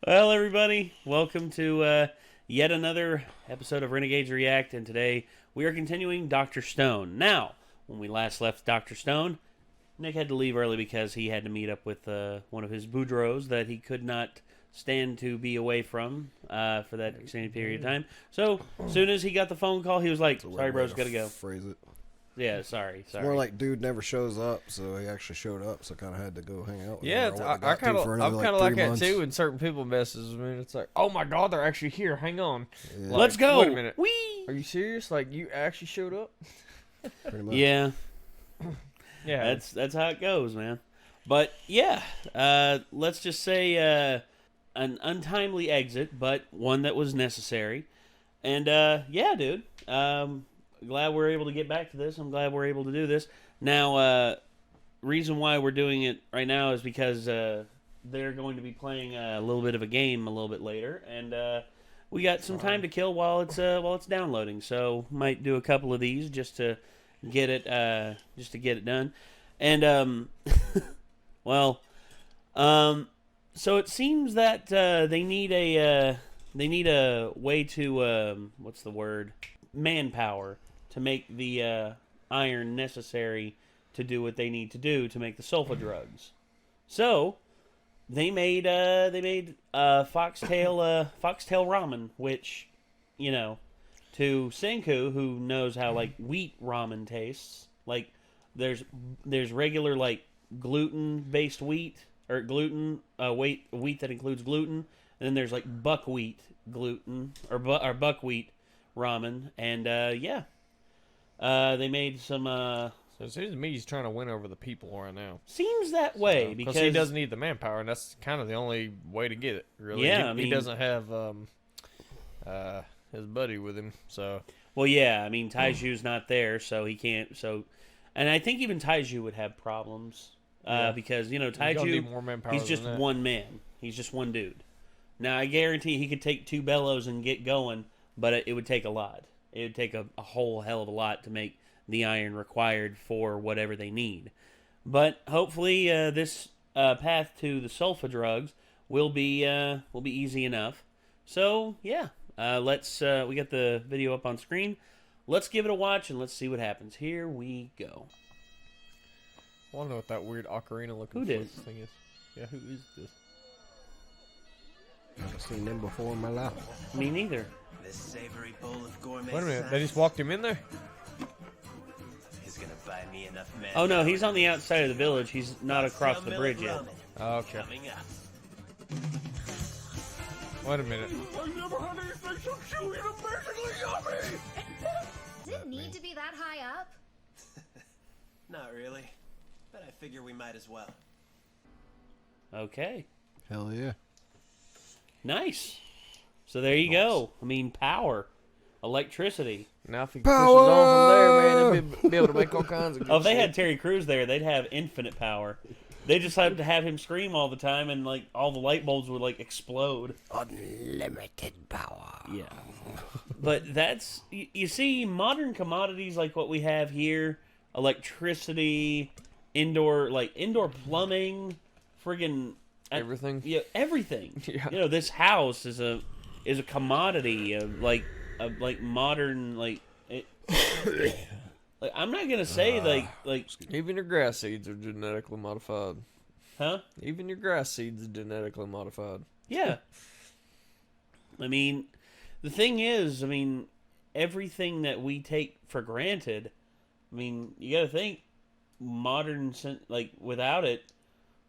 Well, everybody, welcome to yet another episode of Renegades React, and today we are continuing Dr. Stone. Now, when we last left Dr. Stone, Nick had to leave early because he had to meet up with one of his boudreaux that he could not stand to be away from for that extended period of time. So, as soon as he got the phone call, he was like, sorry, bro's gotta go. Phrase it. Yeah, sorry. More like dude never shows up, so he actually showed up, so I kind of had to go hang out with yeah, him. I'm kind of like that too. When certain people message me, it's like, oh my god, they're actually here. Hang on, yeah. Let's go. Wait a minute. Whee! Are you serious? Like you actually showed up? Pretty much. Yeah, yeah. That's how it goes, man. But yeah, let's just say an untimely exit, but one that was necessary. And yeah, dude. Glad we're able to get back to this. I'm glad we're able to do this. Now, reason why we're doing it right now is because they're going to be playing a little bit of a game a little bit later, and we got some time to kill while it's downloading. So might do a couple of these just to get it done. And well, so it seems that they need a way to what's the word? Manpower to make the iron necessary to do what they need to do to make the sulfa drugs. So they made foxtail ramen, which, you know, to Senku, who knows how like wheat ramen tastes, like there's regular like gluten based wheat or wheat that includes gluten, and then there's like buckwheat gluten or buckwheat ramen, and yeah, they made some. So it seems to me he's trying to win over the people right now. Seems that way because he doesn't need the manpower, and that's kind of the only way to get it. Really, yeah. He doesn't have his buddy with him, so. Well, yeah. I mean, Taiju's not there, so he can't. So, and I think even Taiju would have problems because you know Taiju, he's just one man. He's just one dude. Now I guarantee he could take two bellows and get going. But it would take a lot. It would take a whole hell of a lot to make the iron required for whatever they need. But hopefully this path to the sulfa drugs will be easy enough. So yeah, let's we got the video up on screen. Let's give it a watch and let's see what happens. Here we go. I want to know what that weird ocarina looking thing is. Yeah, who is this? Never seen them before in my life. Me neither. This savory bowl of gourmet. Wait a minute, they just walked him in there? He's gonna buy me enough men. Oh no, he's on the outside of the village. He's not across the bridge yet. Oh, okay. Wait a minute. I never had anything so chewy and amazingly yummy. Does it need to be that high up? Not really, but I figure we might as well. Okay. Hell yeah. Nice. So there you go. I mean, power, electricity. Now if he pushes on from there, man, they'll be able to make all kinds of good Oh, if they shit. had Terry Crews there, they'd have infinite power. They just had to have him scream all the time, and like all the light bulbs would like explode. Unlimited power. Yeah. But that's you see, modern commodities like what we have here, electricity, indoor plumbing, friggin' Everything. Yeah, everything. Yeah. You know, this house is a commodity of like modern like. Like, I'm not gonna say like Even your grass seeds are genetically modified. huh? Even your grass seeds are genetically modified. Yeah. I mean, the thing is, I mean, everything that we take for granted. I mean, you got to think modern like without it.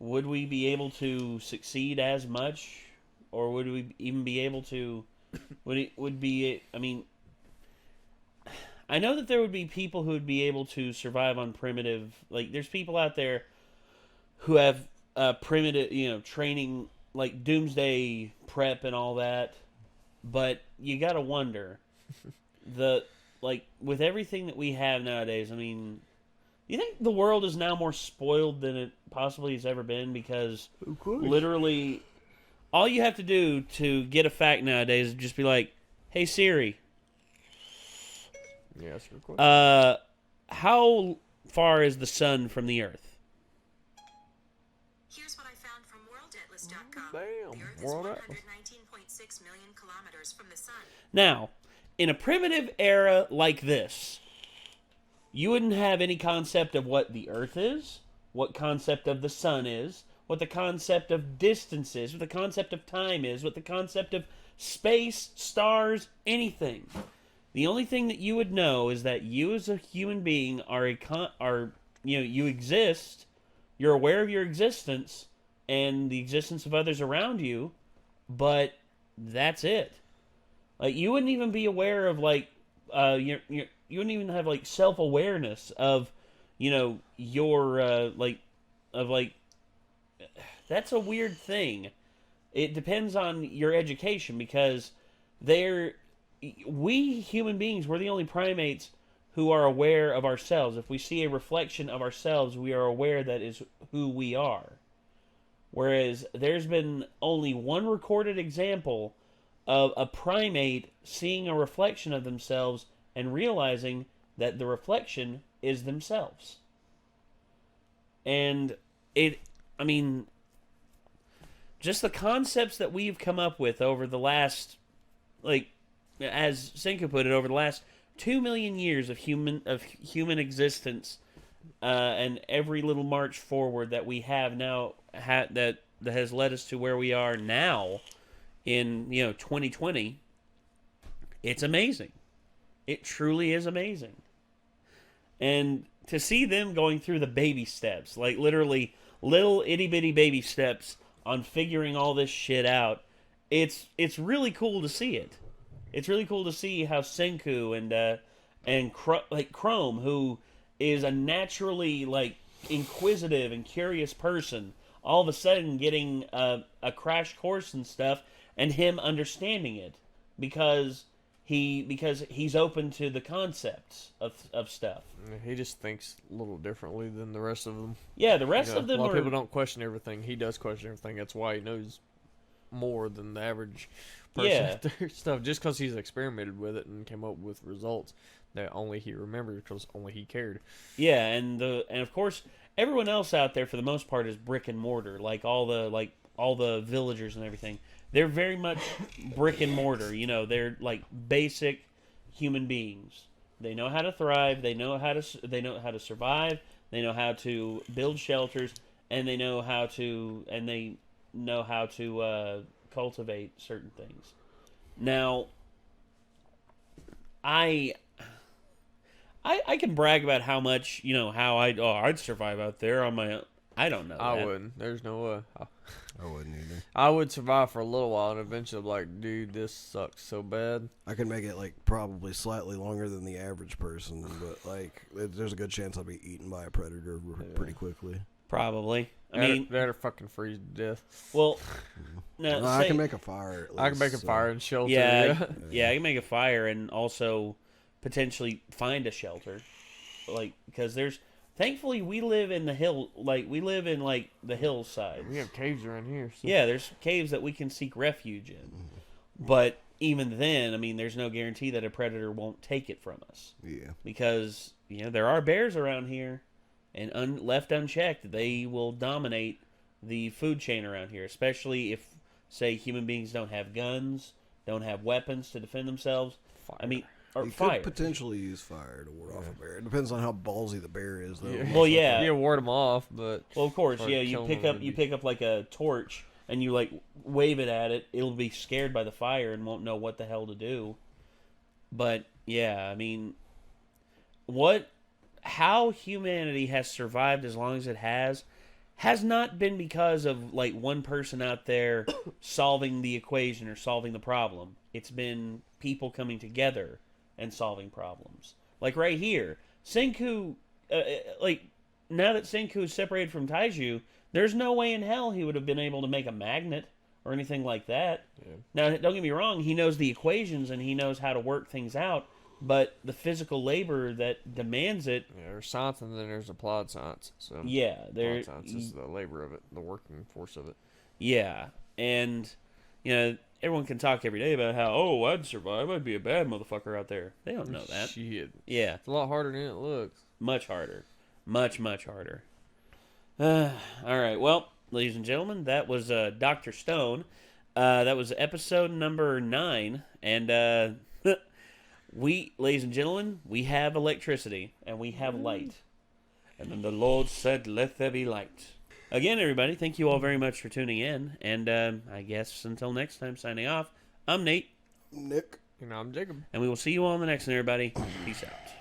Would we be able to succeed as much, or would we even be able to? I mean, I know that there would be people who would be able to survive on primitive. Like, there's people out there who have primitive, you know, training like doomsday prep and all that. But you gotta wonder with everything that we have nowadays. I mean. You think the world is now more spoiled than it possibly has ever been? Because literally, all you have to do to get a fact nowadays is just be like, "Hey Siri, Yeah, that's a good question. how far is the sun from the Earth?" Here's what I found from World CleverWillow.com. Damn, The Earth is world up. 119.6 million kilometers from the sun. Now, in a primitive era like this, you wouldn't have any concept of what the Earth is, what concept of the sun is, what the concept of distance is, what the concept of time is, what the concept of space, stars, anything. The only thing that you would know is that you as a human being you exist, you're aware of your existence and the existence of others around you, but that's it. Like, you wouldn't even be aware of, like, you wouldn't even have, like, self-awareness of, that's a weird thing. It depends on your education, because we human beings, we're the only primates who are aware of ourselves. If we see a reflection of ourselves, we are aware that is who we are. Whereas there's been only one recorded example of a primate seeing a reflection of themselves and realizing that the reflection is themselves. And just the concepts that we've come up with over the last, as Senku put it, over the last 2 million years of human existence, and every little march forward that we have now that has led us to where we are now in 2020, it's amazing. It truly is amazing. And to see them going through the baby steps, like literally little itty bitty baby steps on figuring all this shit out, it's really cool to see it. It's really cool to see how Senku and Chrome, who is a naturally inquisitive and curious person, all of a sudden getting a crash course and stuff, and him understanding it because he's open to the concepts of stuff. He just thinks a little differently than the rest of them. Yeah, the rest of them a lot of people don't question everything. He does question everything. That's why he knows more than the average person. Yeah. Stuff just because he's experimented with it and came up with results that only he remembered because only he cared. Yeah, and of course everyone else out there for the most part is brick and mortar, like all the villagers and everything. They're very much brick and mortar. They're like basic human beings. They know how to thrive. They know how to survive. They know how to build shelters, and they know how to cultivate certain things. Now, I can brag about how much how I'd survive out there on my own. I don't know. I wouldn't. There's no way. I wouldn't either. I would survive for a little while, and eventually, I'm like, dude, this sucks so bad. I can make it probably slightly longer than the average person, but there's a good chance I'll be eaten by a predator pretty quickly. Probably. That'll fucking freeze to death. Well, no, I can make a fire. At least, I can make a fire and shelter. Yeah, I can make a fire and also potentially find a shelter, because there's. Thankfully, we live in the hill. We live in the hillside. We have caves around here. So. Yeah, there's caves that we can seek refuge in. But even then, there's no guarantee that a predator won't take it from us. Yeah. Because there are bears around here, and left unchecked, they will dominate the food chain around here. Especially if, say, human beings don't have guns, don't have weapons to defend themselves. Fire. Or you fire. Could potentially use fire to ward off a bear. It depends on how ballsy the bear is, though. Yeah. Well, yeah. You ward them off, but of course, yeah. You pick up like a torch and you wave it at it. It'll be scared by the fire and won't know what the hell to do. But yeah, how humanity has survived as long as it has not been because of one person out there solving the equation or solving the problem. It's been people coming together and solving problems. Right here, Senku, now that Senku is separated from Taiju, there's no way in hell he would have been able to make a magnet or anything like that. Yeah. Now, don't get me wrong, he knows the equations and he knows how to work things out, but the physical labor that demands it... Yeah, there's science and then there's applied science. So yeah, applied science is the labor of it, the working force of it. Yeah, and, everyone can talk every day about how, I'd survive. I'd be a bad motherfucker out there. They don't know that. Shit. Yeah. It's a lot harder than it looks. Much harder. Much, much harder. All right. Well, ladies and gentlemen, that was Dr. Stone. That was episode number 9. And we, ladies and gentlemen, we have electricity and we have light. And then the Lord said, "Let there be light." Again, everybody, thank you all very much for tuning in. And I guess until next time, signing off, I'm Nate. Nick. And I'm Jacob. And we will see you all in the next one, everybody. Peace out.